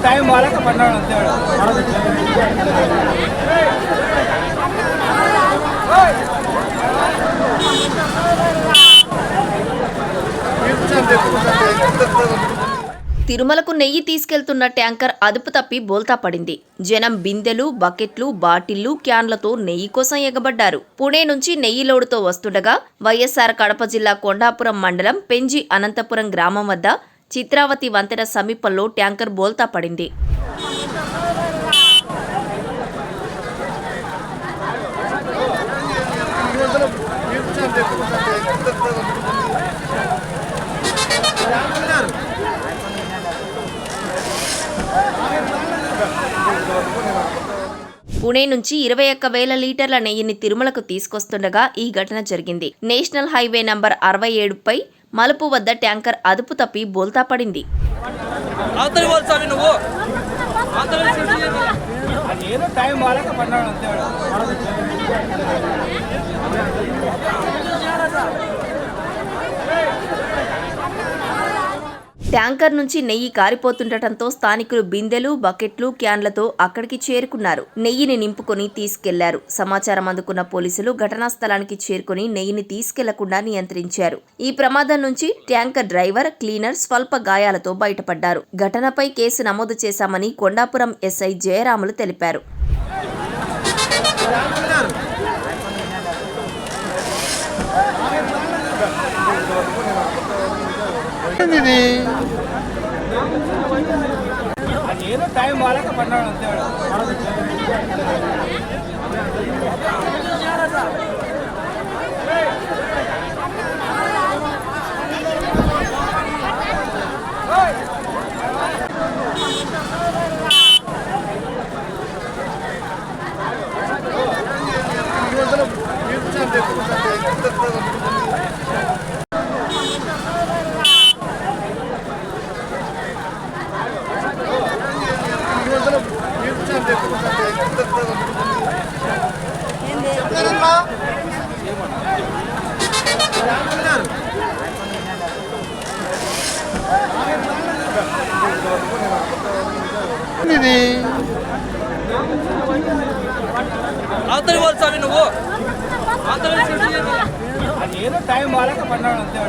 Time వాళ్ళకి పన్నాడు అంతే. తిరుమలకు నెయ్యి తీసుకెళ్తున్న ట్యాంకర్ అదుపు తప్పి బోల్తా పడింది. జనం బిందెలు, బకెట్లు, బాటిళ్లు, క్యాన్లతో నెయ్యి కోసం ఎగబడ్డారు. పుణే నుంచి నెయ్యి లోడుతో వస్తుండగా వైఎస్ఆర్ కడప జిల్లా కొండాపురం మండలం పెంజి అనంతపురం గ్రామం వద్ద చిత్రావతి వంతెన సమీపంలో ట్యాంకర్ బోల్తా పడింది. పుణే నుంచి 21,000 లీటర్ల నెయ్యిని తిరుమలకు తీసుకొస్తుండగా ఈ ఘటన జరిగింది. నేషనల్ హైవే నంబర్ 67పై మలుపు వద్ద ట్యాంకర్ అదుపు తప్పి బోల్తా పడింది. ట్యాంకర్ నుంచి నెయ్యి కారిపోతుండటంతో స్థానికులు బిందెలు, బకెట్లు, క్యాన్లతో అక్కడికి చేరుకున్నారు. నెయ్యిని నింపుకొని తీసుకెళ్లారు. సమాచారం అందుకున్న పోలీసులు ఘటనా స్థలానికి చేరుకుని నెయ్యిని తీసుకెళ్లకుండా నియంత్రించారు. ఈ ప్రమాదం నుంచి ట్యాంకర్ డ్రైవర్, క్లీనర్ స్వల్ప గాయాలతో బయటపడ్డారు. ఘటనపై కేసు నమోదు చేశామని కొండాపురం ఎస్ఐ జయరాములు తెలిపారు. టైం వాళ్ళకి పన్నాడు అంతే. టైం వాళ్ళకి పన్నాడు అంతే.